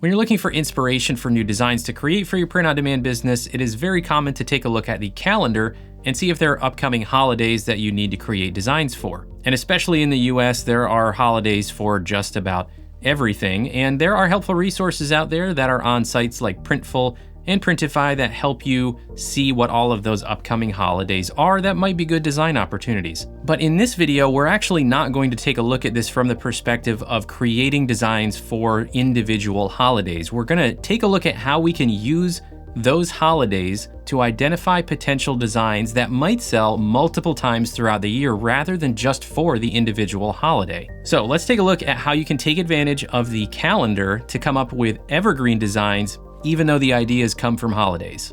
When you're looking for inspiration for new designs to create for your print-on-demand business, it is very common to take a look at the calendar and see if there are upcoming holidays that you need to create designs for. And especially in the US, there are holidays for just about everything, and there are helpful resources out there that are on sites like Printful and Printify that help you see what all of those upcoming holidays are that might be good design opportunities. But in this video, we're actually not going to take a look at this from the perspective of creating designs for individual holidays. We're gonna take a look at how we can use those holidays to identify potential designs that might sell multiple times throughout the year rather than just for the individual holiday. So let's take a look at how you can take advantage of the calendar to come up with evergreen designs even though the ideas come from holidays.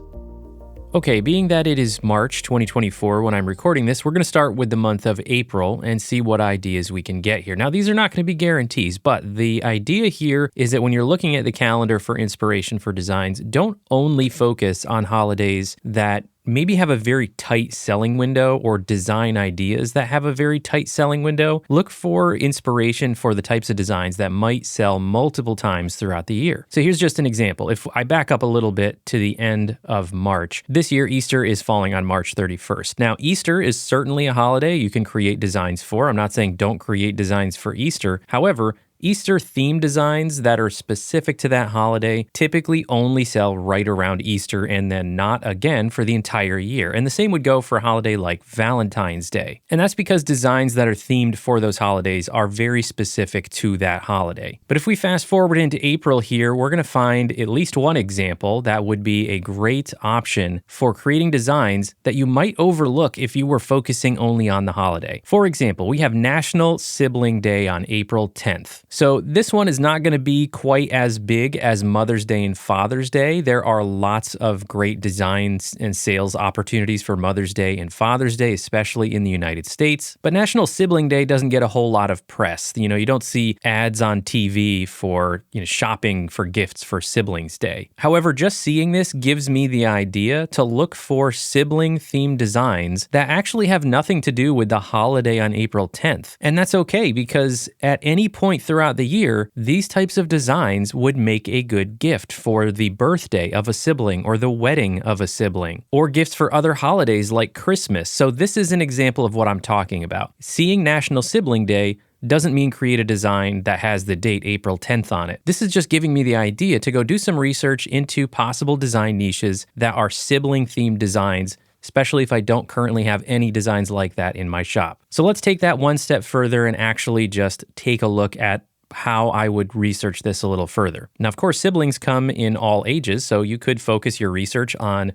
Okay, being that it is March 2024 when I'm recording this, we're going to start with the month of April and see what ideas we can get here. Now, these are not going to be guarantees, but the idea here is that when you're looking at the calendar for inspiration for designs, don't only focus on holidays that maybe have a very tight selling window or design ideas that have a very tight selling window. Look for inspiration for the types of designs that might sell multiple times throughout the year. So here's just an example. If I back up a little bit to the end of March, this year Easter is falling on March 31st. Now, Easter is certainly a holiday you can create designs for. I'm not saying don't create designs for Easter. However, Easter themed designs that are specific to that holiday typically only sell right around Easter and then not again for the entire year. And the same would go for a holiday like Valentine's Day. And that's because designs that are themed for those holidays are very specific to that holiday. But if we fast forward into April here, we're going to find at least one example that would be a great option for creating designs that you might overlook if you were focusing only on the holiday. For example, we have National Sibling Day on April 10th. So this one is not going to be quite as big as Mother's Day and Father's Day. There are lots of great designs and sales opportunities for Mother's Day and Father's Day, especially in the United States. But National Sibling Day doesn't get a whole lot of press. You don't see ads on TV for shopping for gifts for Siblings Day. However, just seeing this gives me the idea to look for sibling-themed designs that actually have nothing to do with the holiday on April 10th. And that's okay because at any point throughout the year, these types of designs would make a good gift for the birthday of a sibling or the wedding of a sibling, or gifts for other holidays like Christmas. So this is an example of what I'm talking about. Seeing National Sibling Day doesn't mean create a design that has the date April 10th on it. This is just giving me the idea to go do some research into possible design niches that are sibling-themed designs, especially if I don't currently have any designs like that in my shop. So let's take that one step further and actually just take a look at how I would research this a little further. Now, of course, siblings come in all ages, so you could focus your research on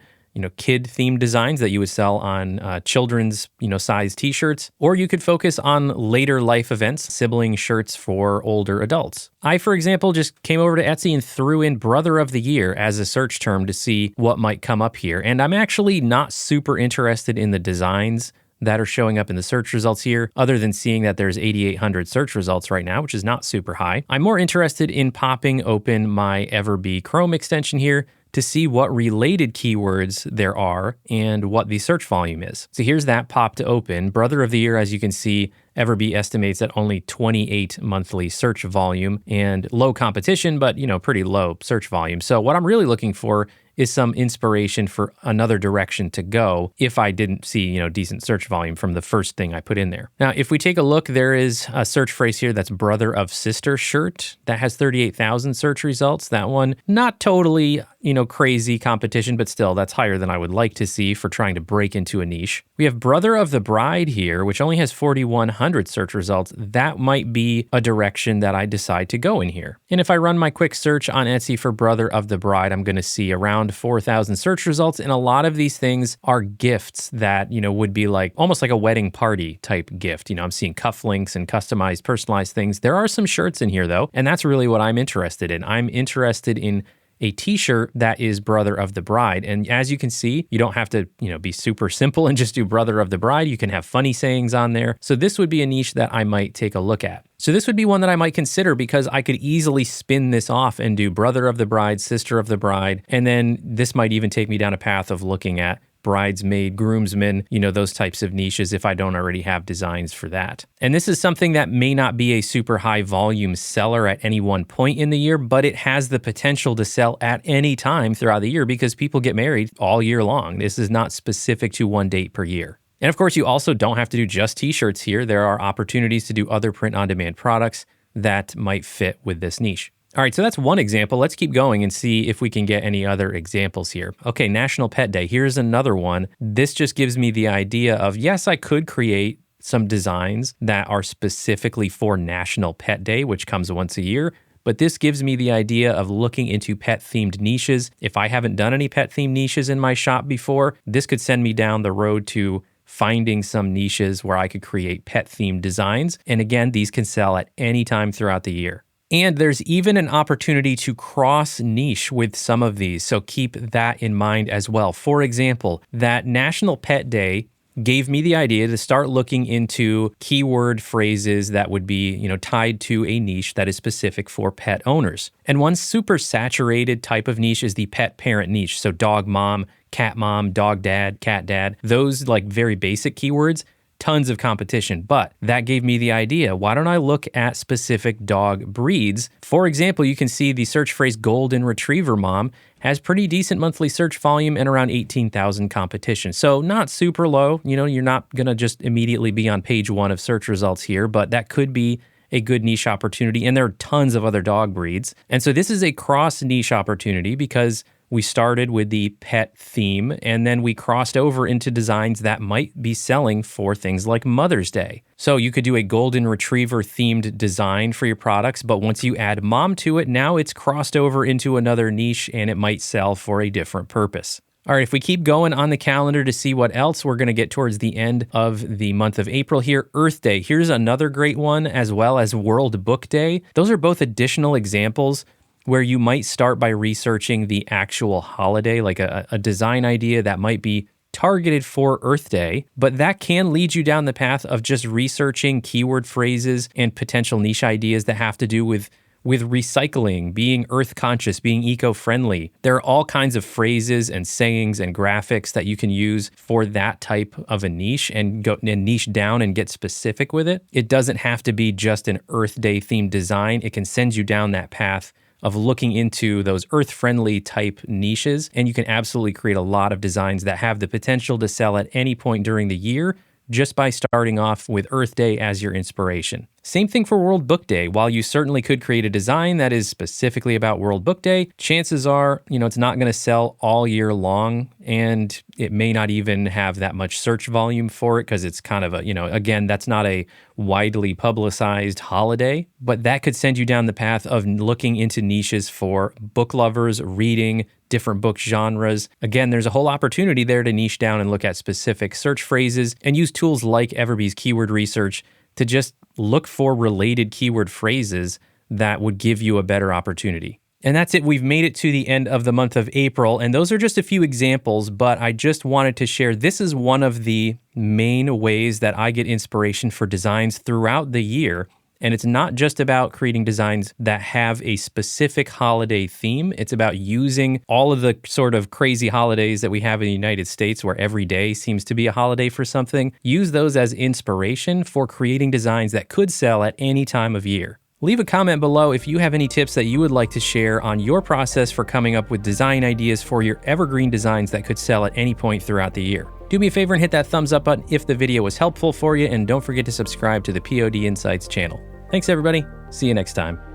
kid-themed designs that you would sell on children's, size t-shirts, or you could focus on later life events, sibling shirts for older adults. I, for example, just came over to Etsy and threw in Brother of the Year as a search term to see what might come up here. And I'm actually not super interested in the designs that are showing up in the search results here, other than seeing that there's 8,800 search results right now, which is not super high. I'm more interested in popping open my Evergreen Chrome extension here to see what related keywords there are and what the search volume is. So here's that popped open. Brother of the Year, as you can see, Everbee estimates at only 28 monthly search volume and low competition, but pretty low search volume. So what I'm really looking for is some inspiration for another direction to go if I didn't see, decent search volume from the first thing I put in there. Now, if we take a look, there is a search phrase here that's brother of sister shirt. That has 38,000 search results. That one, not totally, crazy competition, but still, that's higher than I would like to see for trying to break into a niche. We have brother of the bride here, which only has 4,100 search results. That might be a direction that I decide to go in here. And if I run my quick search on Etsy for brother of the bride, I'm going to see around 4,000 search results. And a lot of these things are gifts that, would be like almost like a wedding party type gift. I'm seeing cufflinks and customized, personalized things. There are some shirts in here though. And that's really what I'm interested in. I'm interested in a t-shirt that is brother of the bride. And as you can see, you don't have to, be super simple and just do brother of the bride. You can have funny sayings on there. So this would be a niche that I might take a look at. So this would be one that I might consider because I could easily spin this off and do brother of the bride, sister of the bride. And then this might even take me down a path of looking at bridesmaid, groomsmen, those types of niches if I don't already have designs for that. And this is something that may not be a super high volume seller at any one point in the year, but it has the potential to sell at any time throughout the year because people get married all year long. This is not specific to one date per year. And of course, you also don't have to do just t-shirts here. There are opportunities to do other print-on-demand products that might fit with this niche. All right, so that's one example. Let's keep going and see if we can get any other examples here. Okay, National Pet Day. Here's another one. This just gives me the idea of, yes, I could create some designs that are specifically for National Pet Day, which comes once a year. But this gives me the idea of looking into pet-themed niches. If I haven't done any pet-themed niches in my shop before, this could send me down the road to finding some niches where I could create pet-themed designs. And again, these can sell at any time throughout the year. And there's even an opportunity to cross niche with some of these, so keep that in mind as well. For example, that National Pet Day gave me the idea to start looking into keyword phrases that would be, tied to a niche that is specific for pet owners. And one super saturated type of niche is the pet parent niche. So dog mom, cat mom, dog dad, cat dad, those like very basic keywords, tons of competition. But that gave me the idea, why don't I look at specific dog breeds? For example, you can see the search phrase golden retriever mom has pretty decent monthly search volume and around 18,000 competition. So not super low, you're not gonna just immediately be on page 1 of search results here, but that could be a good niche opportunity. And there are tons of other dog breeds. And so this is a cross niche opportunity because we started with the pet theme, and then we crossed over into designs that might be selling for things like Mother's Day. So you could do a golden retriever themed design for your products, but once you add mom to it, now it's crossed over into another niche and it might sell for a different purpose. All right, if we keep going on the calendar to see what else, we're going to get towards the end of the month of April here. Earth Day. Here's another great one, as well as World Book Day. Those are both additional examples where you might start by researching the actual holiday, like a design idea that might be targeted for Earth Day, but that can lead you down the path of just researching keyword phrases and potential niche ideas that have to do with recycling, being earth conscious, being eco-friendly. There are all kinds of phrases and sayings and graphics that you can use for that type of a niche and go and niche down and get specific with it. It doesn't have to be just an Earth Day themed design. It can send you down that path of looking into those earth-friendly type niches, and you can absolutely create a lot of designs that have the potential to sell at any point during the year just by starting off with Earth Day as your inspiration. Same thing for World Book Day. While you certainly could create a design that is specifically about World Book Day, chances are, it's not going to sell all year long, and it may not even have that much search volume for it because it's kind of a, again, that's not a widely publicized holiday, but that could send you down the path of looking into niches for book lovers, reading, different book genres. Again, there's a whole opportunity there to niche down and look at specific search phrases and use tools like Everbee's keyword research to just look for related keyword phrases that would give you a better opportunity. And that's it. We've made it to the end of the month of April, and those are just a few examples, but I just wanted to share this is one of the main ways that I get inspiration for designs throughout the year. And it's not just about creating designs that have a specific holiday theme. It's about using all of the sort of crazy holidays that we have in the United States where every day seems to be a holiday for something. Use those as inspiration for creating designs that could sell at any time of year. Leave a comment below if you have any tips that you would like to share on your process for coming up with design ideas for your evergreen designs that could sell at any point throughout the year. Do me a favor and hit that thumbs up button if the video was helpful for you, and don't forget to subscribe to the POD Insights channel. Thanks everybody, see you next time.